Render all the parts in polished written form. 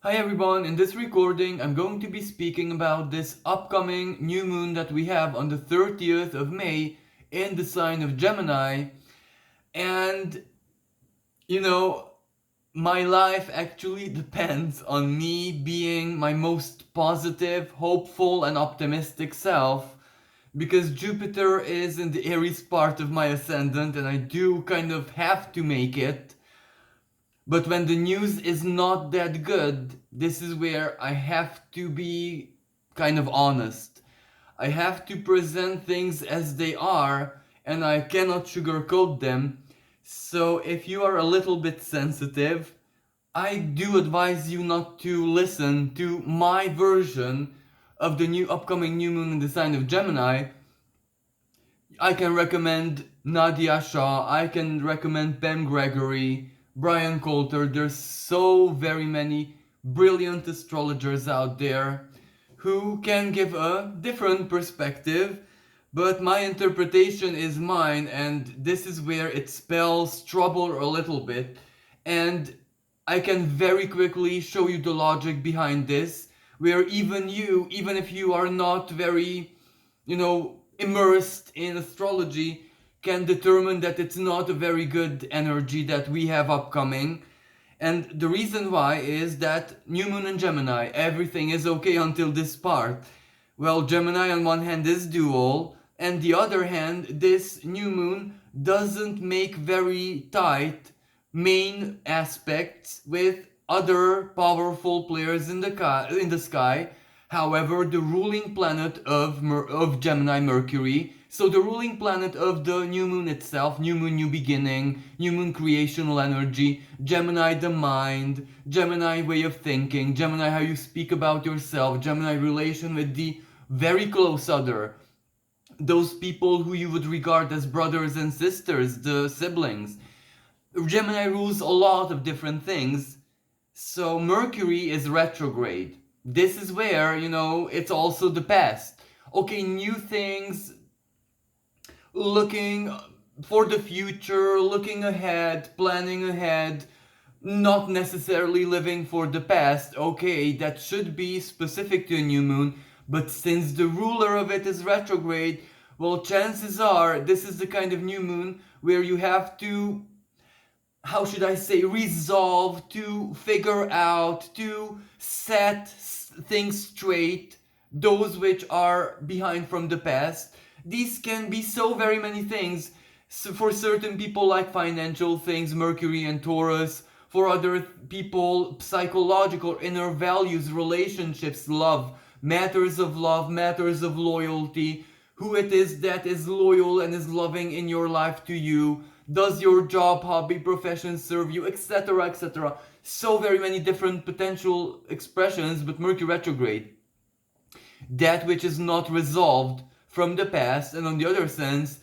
Hi everyone, in this recording I'm going to be speaking about this upcoming new moon that we have on the 30th of May in the sign of Gemini. And you know, my life actually depends on me being my most positive, hopeful, and optimistic self because Jupiter is in the Aries part of my ascendant and I do kind of have to make it. But when the news is not that good, this is where I have to be kind of honest. I have to present things as they are and I cannot sugarcoat them. So if you are a little bit sensitive, I do advise you not to listen to my version of the new upcoming new moon in the sign of Gemini. I can recommend Nadia Shaw, I can recommend Pam Gregory, Brian Coulter. There's so very many brilliant astrologers out there who can give a different perspective, but my interpretation is mine, and this is where it spells trouble a little bit. And I can very quickly show you the logic behind this, where even you, even if you are not very immersed in astrology, can determine that it's not a very good energy that we have upcoming. And the reason why is that new moon in Gemini, everything is okay until this part. Well, Gemini on one hand is dual, and the other hand, this new moon doesn't make very tight main aspects with other powerful players in the sky. However, the ruling planet of Gemini, Mercury, so the ruling planet of the new moon itself, new moon, new beginning, new moon creational energy, Gemini the mind, Gemini way of thinking, Gemini how you speak about yourself, Gemini relation with the very close other, those people who you would regard as brothers and sisters, the siblings. Gemini rules a lot of different things. So Mercury is retrograde. This is where, it's also the past. Okay, new things, looking for the future, looking ahead, planning ahead, not necessarily living for the past. Okay, that should be specific to a new moon, but since the ruler of it is retrograde, well, chances are this is the kind of new moon where you have to, how should I say, resolve, to figure out, to set things straight, those which are behind from the past. These can be so very many things. So for certain people, like financial things, Mercury and Taurus. For other people, psychological, inner values, relationships, love, matters of loyalty, who it is that is loyal and is loving in your life to you. Does your job, hobby, profession serve you, etc., etc.? So very many different potential expressions, but Mercury retrograde, that which is not resolved from the past. And on the other sense,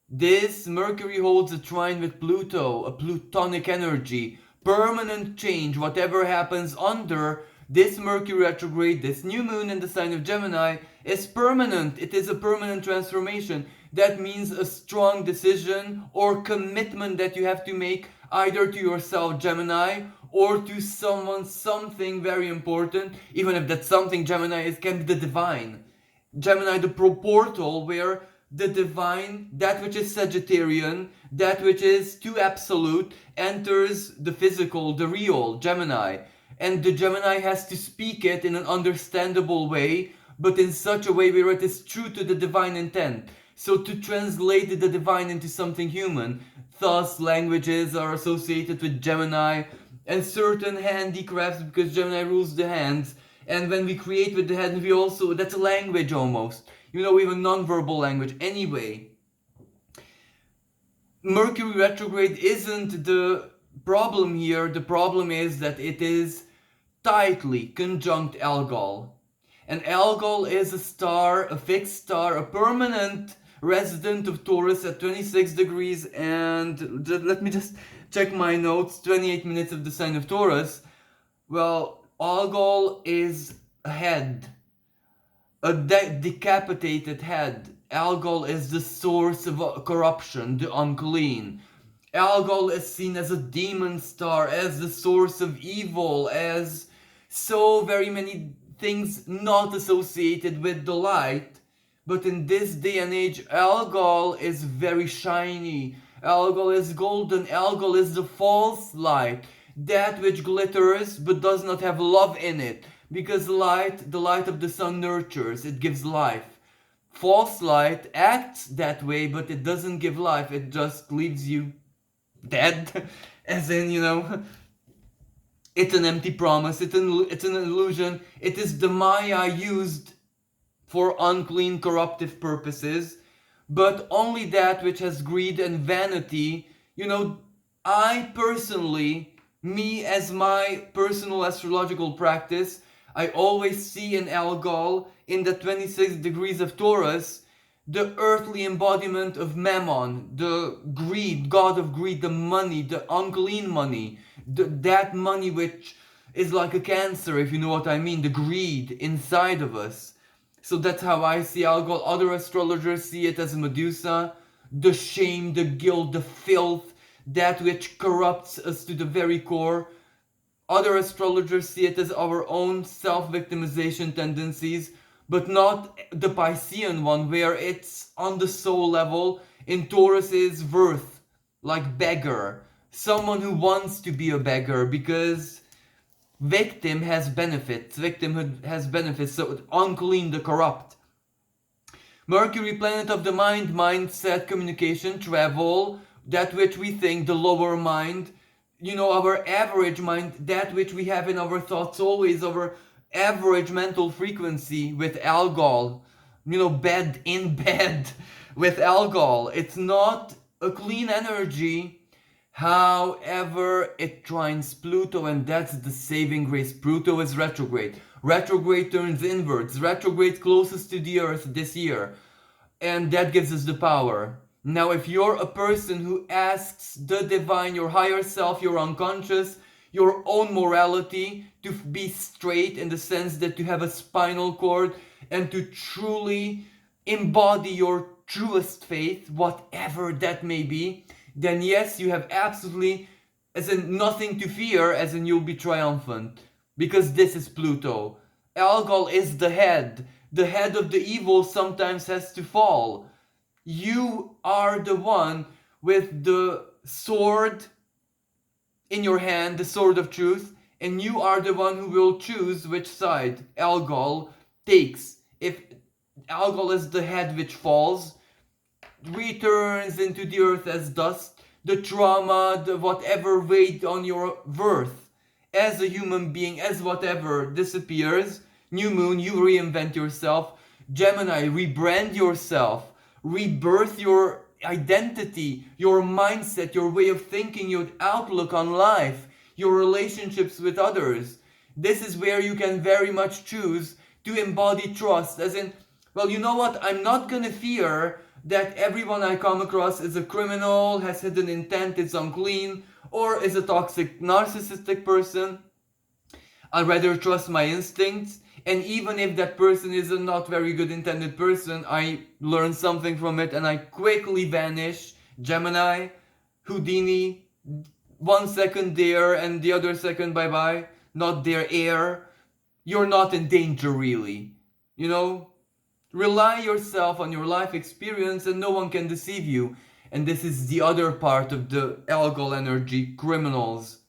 this Mercury holds a trine with Pluto, a Plutonic energy, permanent change. Whatever happens under this Mercury retrograde, this new moon in the sign of Gemini, is permanent. It is a permanent transformation. That means a strong decision or commitment that you have to make either to yourself, Gemini, or to someone, something very important, even if that something, Gemini, is can be the divine. Gemini, the portal where the divine, that which is Sagittarian, that which is too absolute, enters the physical, the real, Gemini. And the Gemini has to speak it in an understandable way, but in such a way where it is true to the divine intent. So to translate the divine into something human, thus languages are associated with Gemini and certain handicrafts because Gemini rules the hands. And when we create with the hand, we also, that's a language almost. We have a non-verbal language. Anyway, Mercury retrograde isn't the problem here. The problem is that it is tightly conjunct Algol. And Algol is a star, a fixed star, a permanent resident of Taurus at 26 degrees and let me just check my notes, 28 minutes of the sign of Taurus. Well, Algol is a head, a decapitated head. Algol is the source of corruption, the unclean. Algol is seen as a demon star, as the source of evil, as so very many things not associated with the light. But in this day and age, alcohol is very shiny. Alcohol is golden. Alcohol is the false light, that which glitters but does not have love in it. Because light, the light of the sun nurtures, it gives life. False light acts that way, but it doesn't give life, it just leaves you dead. As in, it's an empty promise, it's an illusion. It is the Maya used for unclean, corruptive purposes, but only that which has greed and vanity. I personally, me as my personal astrological practice, I always see in Algol, in the 26 degrees of Taurus, the earthly embodiment of Mammon, the greed, god of greed, the money, the unclean money, that money which is like a cancer, if you know what I mean, the greed inside of us. So that's how I see Algol. Other astrologers see it as Medusa, the shame, the guilt, the filth, that which corrupts us to the very core. Other astrologers see it as our own self-victimization tendencies, but not the Piscean one, where it's on the soul level. In Taurus is worth, like beggar. Someone who wants to be a beggar because victim has benefits. Victimhood has benefits, so unclean, the corrupt. Mercury, planet of the mind, mindset, communication, travel, that which we think, the lower mind. Our average mind, that which we have in our thoughts always, our average mental frequency with Algol. Bed in bed with Algol. It's not a clean energy. However, it trines Pluto, and that's the saving grace. Pluto is retrograde. Retrograde turns inwards. Retrograde closest to the Earth this year. And that gives us the power. Now, if you're a person who asks the divine, your higher self, your unconscious, your own morality to be straight, in the sense that to have a spinal cord and to truly embody your truest faith, whatever that may be, then yes, you have absolutely, as in nothing to fear, as in you'll be triumphant. Because this is Pluto. Algol is the head. The head of the evil sometimes has to fall. You are the one with the sword in your hand, the sword of truth, and you are the one who will choose which side Algol takes. If Algol is the head which falls, returns into the earth as dust, the trauma, the whatever weighed on your worth as a human being, as whatever, disappears. New moon, you reinvent yourself. Gemini, rebrand yourself. Rebirth your identity, your mindset, your way of thinking, your outlook on life, your relationships with others. This is where you can very much choose to embody trust, as in, well, you know what, I'm not gonna fear that everyone I come across is a criminal, has hidden intent, is unclean, or is a toxic, narcissistic person. I'd rather trust my instincts. And even if that person is a not very good intended person, I learn something from it and I quickly vanish. Gemini, Houdini, 1 second there and the other second bye bye. Not there, air. You're not in danger really. Rely yourself on your life experience and no one can deceive you. And this is the other part of the Algol energy, criminals.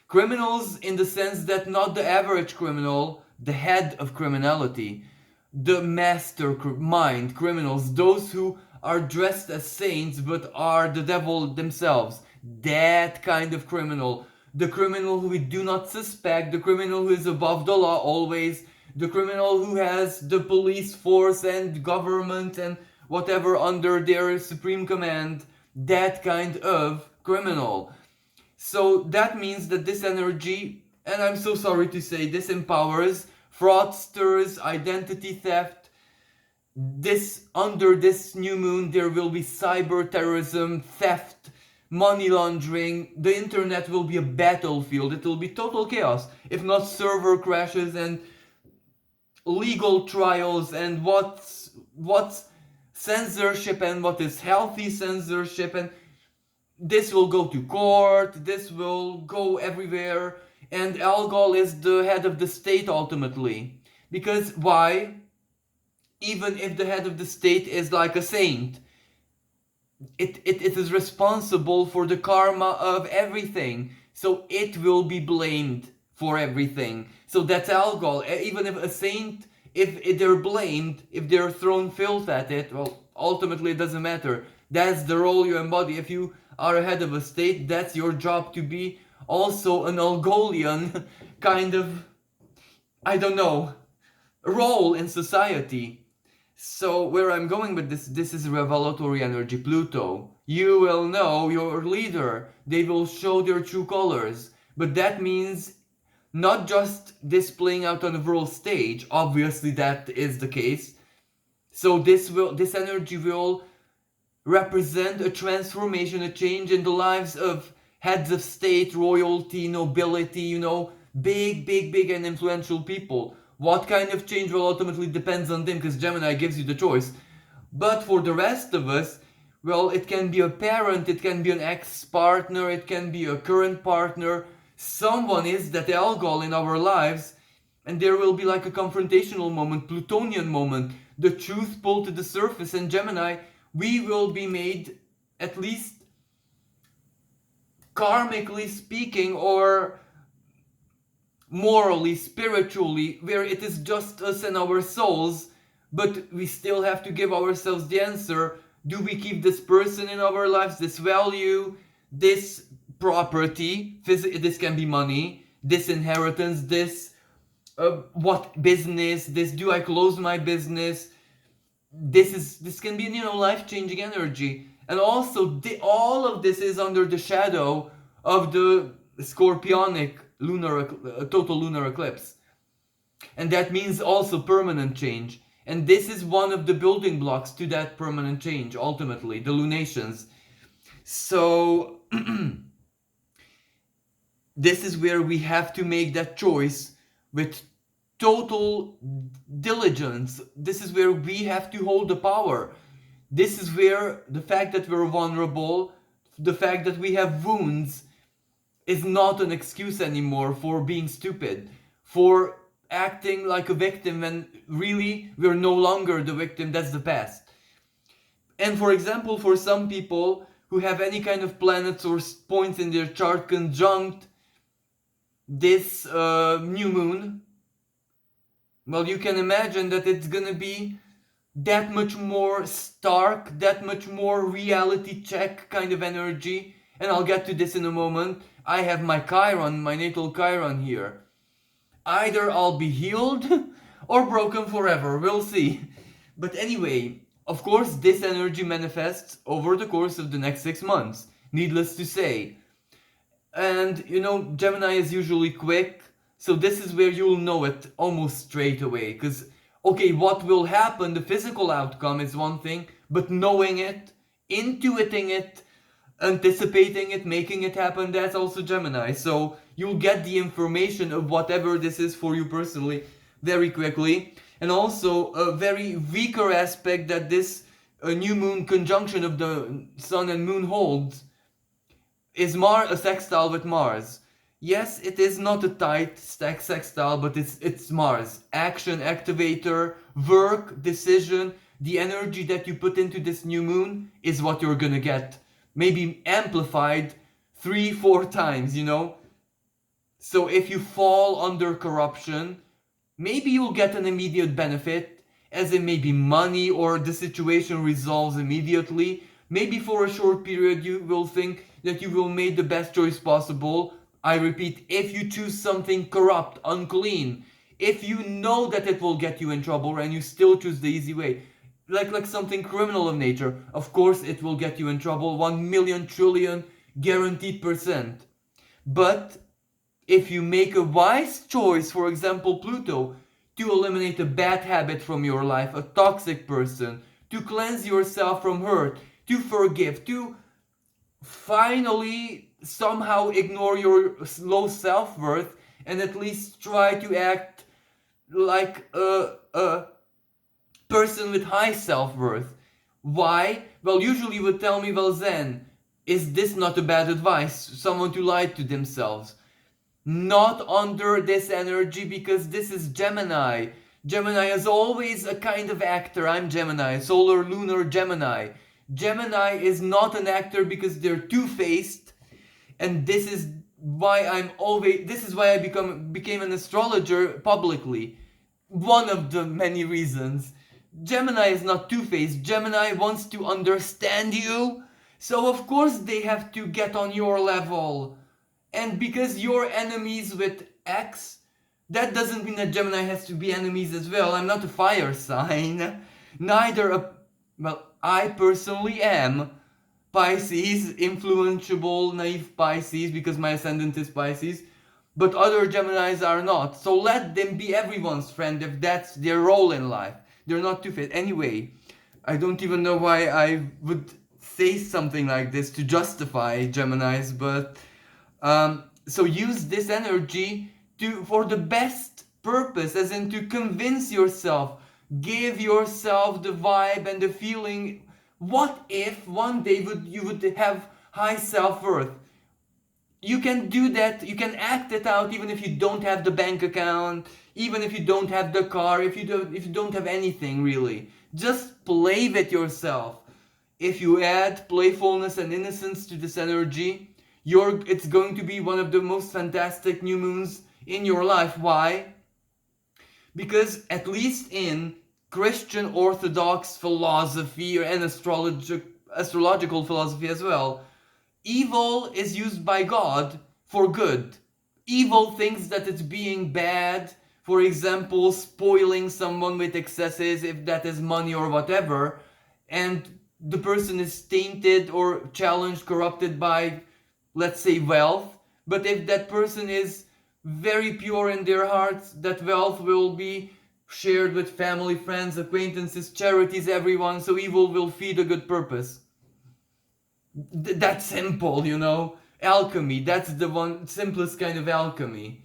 Criminals in the sense that not the average criminal, the head of criminality, the master mind criminals, those who are dressed as saints but are the devil themselves. That kind of criminal. The criminal who we do not suspect, the criminal who is above the law always, the criminal who has the police force and government and whatever under their supreme command. That kind of criminal. So that means that this energy, and I'm so sorry to say, this empowers fraudsters, identity theft. Under this new moon, there will be cyber terrorism, theft, money laundering. The internet will be a battlefield. It will be total chaos. If not server crashes and legal trials and what's censorship and what is healthy censorship, and this will go to court, this will go everywhere. and Algol is the head of the state ultimately. Because why? Even if the head of the state is like a saint, it is responsible for the karma of everything. So it will be blamed for everything. So that's Algol. Even if a saint, if they're blamed, if they're thrown filth at it, well, ultimately it doesn't matter. That's the role you embody. If you are a head of a state, that's your job to be also an Algolian kind of, I don't know, role in society. So where I'm going with this is revelatory energy, Pluto. You will know your leader. They will show their true colors. But that means not just displaying out on a world stage. Obviously that is the case. So this energy will represent a transformation, a change in the lives of heads of state, royalty, nobility, big and influential people. What kind of change will ultimately depends on them, because Gemini gives you the choice. But for the rest of us, well, it can be a parent, it can be an ex-partner, it can be a current partner. Someone is that Algol in our lives, and there will be like a confrontational moment, Plutonian moment, the truth pulled to the surface. And Gemini, we will be made, at least karmically speaking, or morally, spiritually, where it is just us and our souls, but we still have to give ourselves the answer. Do we keep this person in our lives, this value, this property, this can be money, this inheritance, this what business, this, do I close my business? This can be, life-changing energy. And also all of this is under the shadow of the scorpionic total lunar eclipse, and that means also permanent change. And this is one of the building blocks to that permanent change, ultimately, the lunations. So this is where we have to make that choice with total diligence. This is where we have to hold the power. This is where the fact that we're vulnerable, the fact that we have wounds, is not an excuse anymore for being stupid, for acting like a victim when really we're no longer the victim. That's the past. And for example, for some people who have any kind of planets or points in their chart conjunct this new moon, well, you can imagine that it's gonna be that much more stark, that much more reality check kind of energy. And I'll get to this in a moment. I have my Chiron, my natal Chiron here. Either I'll be healed or broken forever, we'll see. But anyway, of course this energy manifests over the course of the next 6 months, needless to say. And Gemini is usually quick, so this is where you'll know it almost straight away. Because, okay, what will happen, the physical outcome is one thing, but knowing it, intuiting it, anticipating it, making it happen, that's also Gemini. So you'll get the information of whatever this is for you personally very quickly. And also a very weaker aspect that this new moon conjunction of the sun and moon holds is a sextile with Mars. Yes, it is not a tight sextile, but it's Mars. Action, activator, work, decision. The energy that you put into this new moon is what you're gonna get. Maybe amplified 3-4 times, So if you fall under corruption, maybe you'll get an immediate benefit, as in maybe money, or the situation resolves immediately. Maybe for a short period you will think that you will make the best choice possible. I repeat, if you choose something corrupt, unclean, if you know that it will get you in trouble and you still choose the easy way, like something criminal of nature, of course it will get you in trouble, 1 million trillion guaranteed %. But if you make a wise choice, for example Pluto, to eliminate a bad habit from your life, a toxic person, to cleanse yourself from hurt, to forgive, to finally somehow ignore your low self-worth and at least try to act like a person with high self-worth. Why? Well, usually you would tell me, well, Zen, is this not a bad advice? Someone to lie to themselves. not under this energy, because this is Gemini. Gemini is always a kind of actor. I'm Gemini, solar, lunar Gemini. Gemini is not an actor because they're two-faced, and this is why I became an astrologer publicly. One of the many reasons. Gemini is not two-faced. Gemini wants to understand you, so of course they have to get on your level. And because you're enemies with X, that doesn't mean that Gemini has to be enemies as well. I'm not a fire sign. I personally am Pisces, influenceable, naive Pisces, because my ascendant is Pisces. But other Geminis are not. So let them be everyone's friend if that's their role in life. They're not two-faced. Anyway, I don't even know why I would say something like this to justify Geminis, but so use this energy for the best purpose, as in to convince yourself, give yourself the vibe and the feeling. What if one day you would have high self-worth? You can do that, you can act it out even if you don't have the bank account, even if you don't have the car, if you don't have anything really. Just play with yourself. If you add playfulness and innocence to this energy, it's going to be one of the most fantastic new moons in your life. Why? Because at least in Christian Orthodox philosophy and astrological philosophy as well, evil is used by God for good. Evil thinks that it's being bad, for example, spoiling someone with excesses, if that is money or whatever, and the person is tainted or challenged, corrupted by, let's say, wealth. But if that person is very pure in their hearts, that wealth will be shared with family, friends, acquaintances, charities, everyone, so evil will feed a good purpose. That's simple, alchemy. That's the simplest kind of alchemy,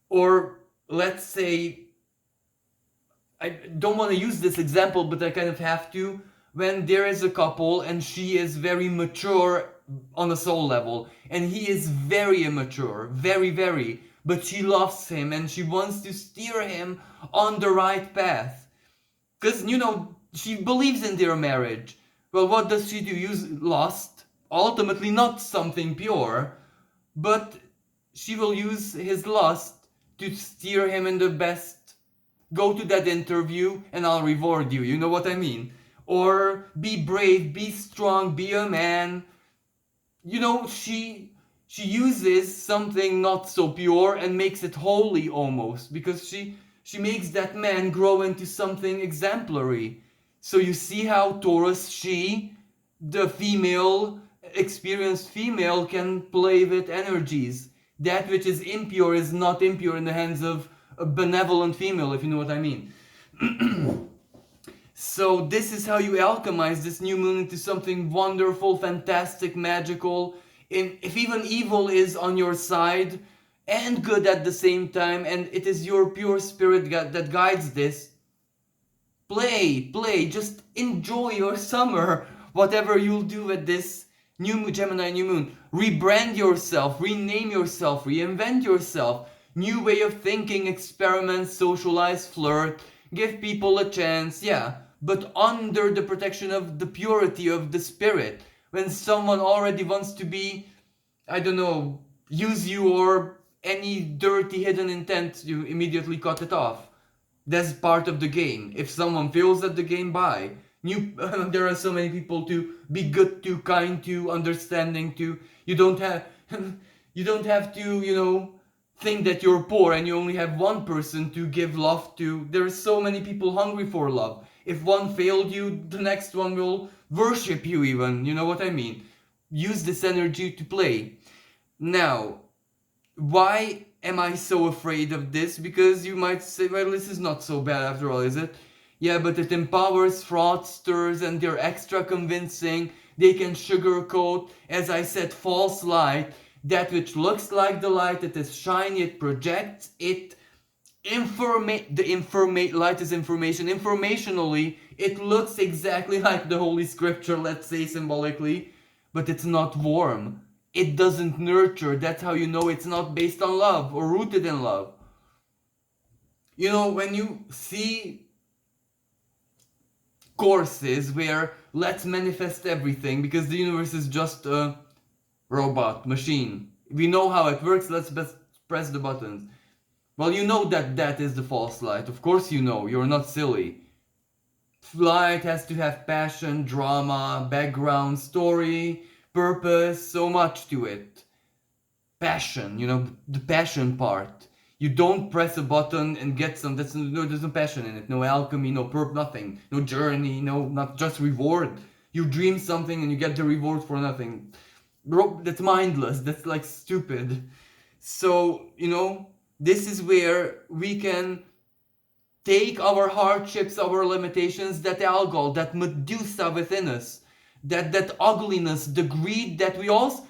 or let's say, I don't want to use this example, but I kind of have to. When there is a couple and she is very mature on a soul level and he is very immature, very, but she loves him and she wants to steer him on the right path, because she believes in their marriage. Well, what does she do? Use lust, ultimately not something pure, but she will use his lust to steer him in the best. Go to that interview and I'll reward you. You know what I mean? Or be brave, be strong, be a man. She uses something not so pure and makes it holy almost, because she makes that man grow into something exemplary. So you see how Taurus, the female, experienced female, can play with energies. That which is impure is not impure in the hands of a benevolent female, if you know what I mean. So this is how you alchemize this new moon into something wonderful, fantastic, magical. If even evil is on your side and good at the same time, and it is your pure spirit that guides this, play, just enjoy your summer, whatever you'll do with this Gemini new moon. Rebrand yourself, rename yourself, reinvent yourself, new way of thinking, experiment, socialize, flirt, give people a chance, yeah, but under the protection of the purity of the spirit. When someone already wants to be, I don't know, use you or any dirty hidden intent, you immediately cut it off. That's part of the game. If someone fails at the game, bye. There are so many people to be good to, kind to, understanding to. You don't have to, think that you're poor and you only have one person to give love to. There are so many people hungry for love. If one failed you, the next one will worship you even. You know what I mean? Use this energy to play. Now, why am I so afraid of this? Because you might say, well, this is not so bad after all, is it? Yeah, but it empowers fraudsters and they're extra convincing. They can sugarcoat, as I said, false light. That which looks like the light, it is shiny, it projects, light is information. Informationally, it looks exactly like the Holy Scripture, let's say symbolically, but it's not warm. it doesn't nurture. That's how you know it's not based on love or rooted in love. You know, when you see courses where let's manifest everything because the universe is just a robot machine, we know how it works, let's best press the buttons. Well, you know that that is the false light. Of course you know, you're not silly. Light has to have passion, drama, background, story, purpose, so much to it. Passion, you know, the passion part. You don't press a button and get some, there's no passion in it, no alchemy, no nothing, no journey, no, not just reward. You dream something and you get the reward for nothing. Bro, that's mindless, that's like stupid. So, you know, this is where we can take our hardships, our limitations, that alcohol, that Medusa within us, that ugliness, the greed that we all,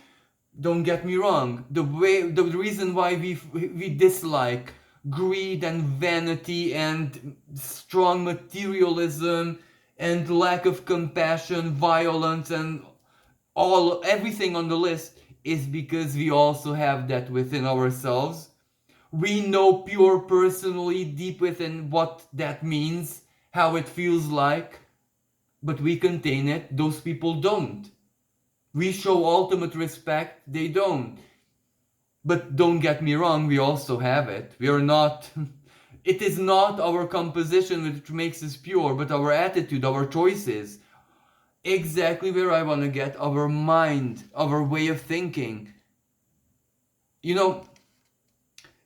don't get me wrong, the reason why we dislike greed and vanity and strong materialism and lack of compassion, violence, and everything on the list is because we also have that within ourselves. We know pure personally deep within what that means, how it feels like, but we contain it. Those people don't. We show ultimate respect, they don't. But don't get me wrong, we also have it. We are not, it is not our composition which makes us pure, but our attitude, our choices. Exactly where I want to get, our mind, our way of thinking. You know,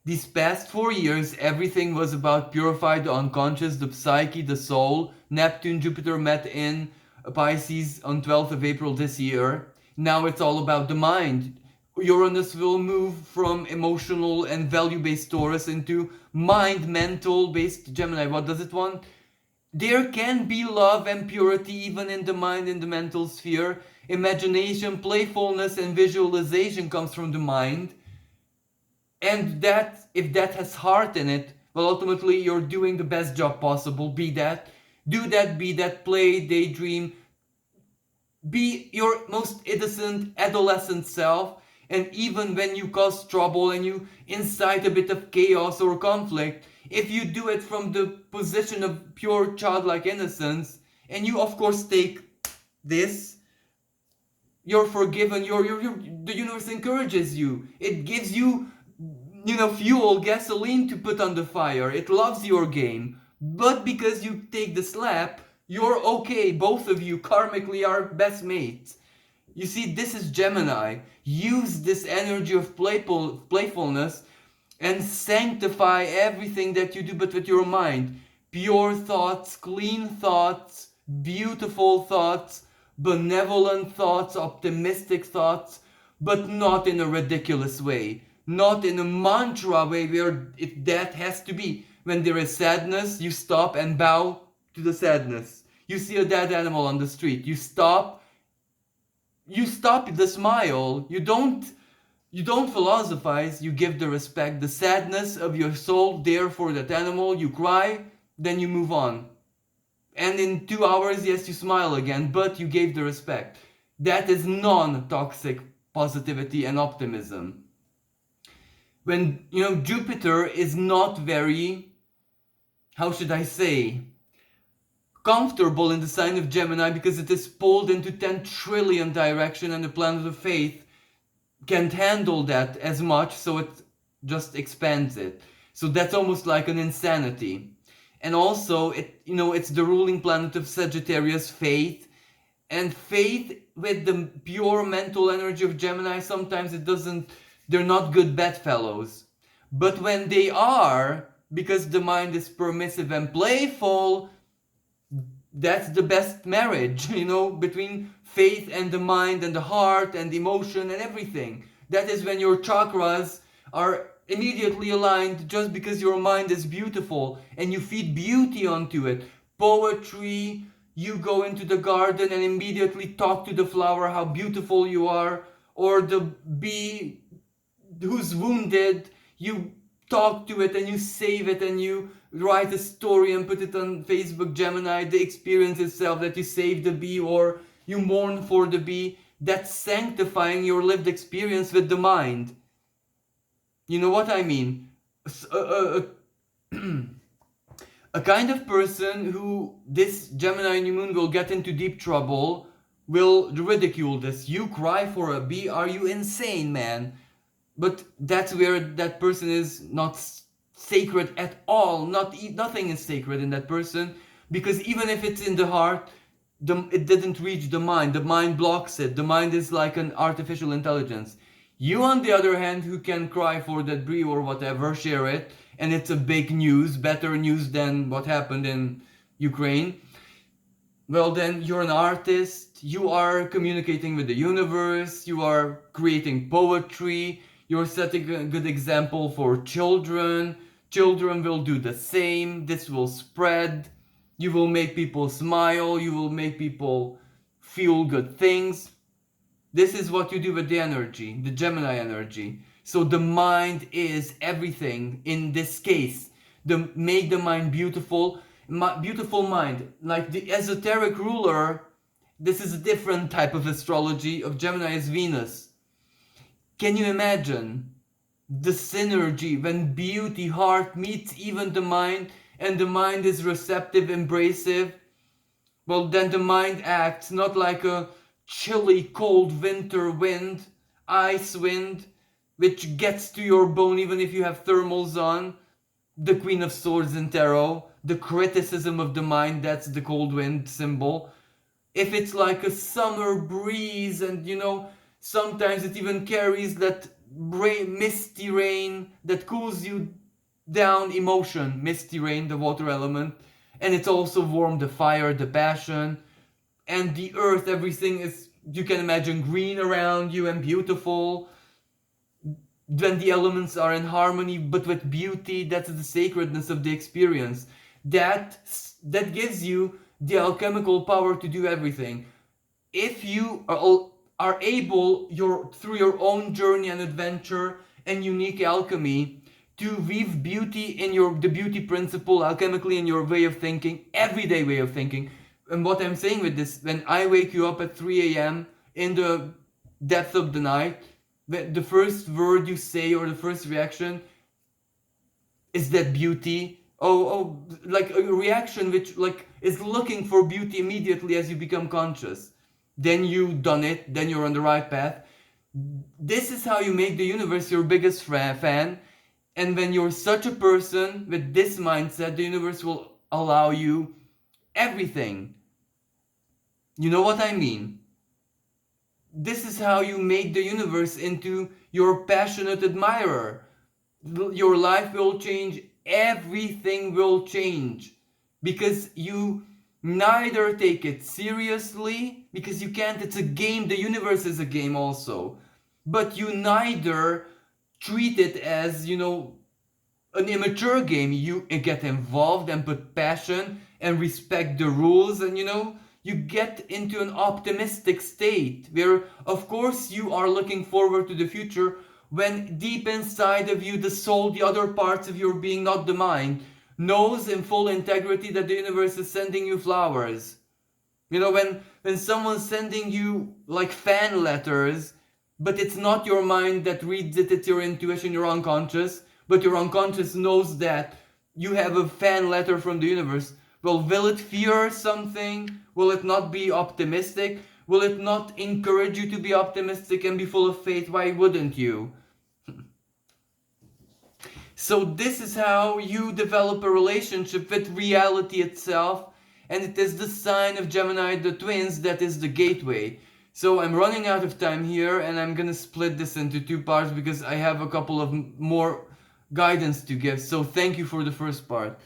these past 4 years, everything was about purify the unconscious, the psyche, the soul. Neptune, Jupiter met in Pisces on 12th of April this year. Now it's all about the mind. Uranus will move from emotional and value-based Taurus into mind, mental-based Gemini. What does it want? There can be love and purity even in the mind, in the mental sphere. Imagination, playfulness, and visualization comes from the mind. And that, if that has heart in it, well, ultimately you're doing the best job possible. Be that, do that, be that, play, daydream, be your most innocent adolescent self. And even when you cause trouble and you incite a bit of chaos or conflict, if you do it from the position of pure childlike innocence, and you of course take this, you're forgiven. The universe encourages you. It gives you, you know, fuel, gasoline to put on the fire. It loves your game. But because you take the slap, you're okay. Both of you karmically are best mates. You see, this is Gemini. Use this energy of playfulness and sanctify everything that you do, but with your mind. Pure thoughts, clean thoughts, beautiful thoughts, benevolent thoughts, optimistic thoughts, but not in a ridiculous way. Not in a mantra way where that has to be. When there is sadness, you stop and bow to the sadness. You see a dead animal on the street, you stop the smile. You don't philosophize, you give the respect, the sadness of your soul there for that animal. You cry, then you move on. And in 2 hours, yes, you smile again, but you gave the respect. That is non-toxic positivity and optimism. When, you know, Jupiter is not very, how should I say, comfortable in the sign of Gemini because it is pulled into 10 trillion direction, and the planet of faith can't handle that as much, so it just expands it. So that's almost like an insanity. And also, it's the ruling planet of Sagittarius, faith. And faith with the pure mental energy of Gemini, sometimes they're not good bedfellows. But when they are, because the mind is permissive and playful, that's the best marriage, between faith and the mind and the heart and emotion and everything. That is when your chakras are immediately aligned, just because your mind is beautiful and you feed beauty onto it. Poetry, you go into the garden and immediately talk to the flower how beautiful you are, or the bee who's wounded, you talk to it and you save it and you write a story and put it on Facebook Gemini, the experience itself that you saved the bee or you mourn for the bee. That's sanctifying your lived experience with the mind. You know what I mean? A kind of person who this Gemini new moon will get into deep trouble will ridicule this. You cry for a bee? Are you insane, man? But that's where that person is not sacred at all. Nothing is sacred in that person, because even if it's in the heart, it didn't reach the mind. The mind blocks it. The mind is like an artificial intelligence. You, on the other hand, who can cry for that brie or whatever, share it, and it's a big news, better news than what happened in Ukraine. Well, then you're an artist, you are communicating with the universe, you are creating poetry, you're setting a good example for children. Children will do the same, this will spread, you will make people smile, you will make people feel good things. This is what you do with the energy, the Gemini energy. So the mind is everything in this case. Make the mind beautiful. Beautiful mind, like the esoteric ruler. This is a different type of astrology. Of Gemini is Venus. Can you imagine the synergy when beauty, heart meets even the mind, and the mind is receptive, embracive? Well, then the mind acts not like a chilly, cold winter wind, ice wind, which gets to your bone even if you have thermals on. The Queen of Swords in tarot, the criticism of the mind, that's the cold wind symbol. If it's like a summer breeze, and sometimes it even carries that misty rain that cools you down, emotion, misty rain, the water element, and it's also warm, the fire, the passion, and the earth, everything is, you can imagine, green around you and beautiful. When the elements are in harmony but with beauty, that's the sacredness of the experience. That gives you the alchemical power to do everything. If you are able, through your own journey and adventure and unique alchemy, to weave beauty in the beauty principle alchemically in your way of thinking, everyday way of thinking. And what I'm saying with this, when I wake you up at 3 a.m. in the depth of the night, the first word you say or the first reaction is that beauty. Like a reaction which is looking for beauty immediately as you become conscious. Then you've done it, then you're on the right path. This is how you make the universe your biggest fan. And when you're such a person with this mindset, the universe will allow you everything. You know what I mean? This is how you make the universe into your passionate admirer. Your life will change, everything will change. Because you neither take it seriously, because you can't, it's a game, the universe is a game also. But you neither treat it as, an immature game. You get involved and put passion and respect the rules, and you get into an optimistic state where, of course, you are looking forward to the future, when deep inside of you, the soul, the other parts of your being, not the mind, knows in full integrity that the universe is sending you flowers. When someone's sending you like fan letters, but it's not your mind that reads it, it's your intuition, your unconscious, but your unconscious knows that you have a fan letter from the universe. Well, will it fear something? Will it not be optimistic? Will it not encourage you to be optimistic and be full of faith? Why wouldn't you? So this is how you develop a relationship with reality itself, and it is the sign of Gemini, the twins, that is the gateway. So I'm running out of time here, and I'm gonna split this into 2 parts because I have a couple of more guidance to give. So thank you for the first part.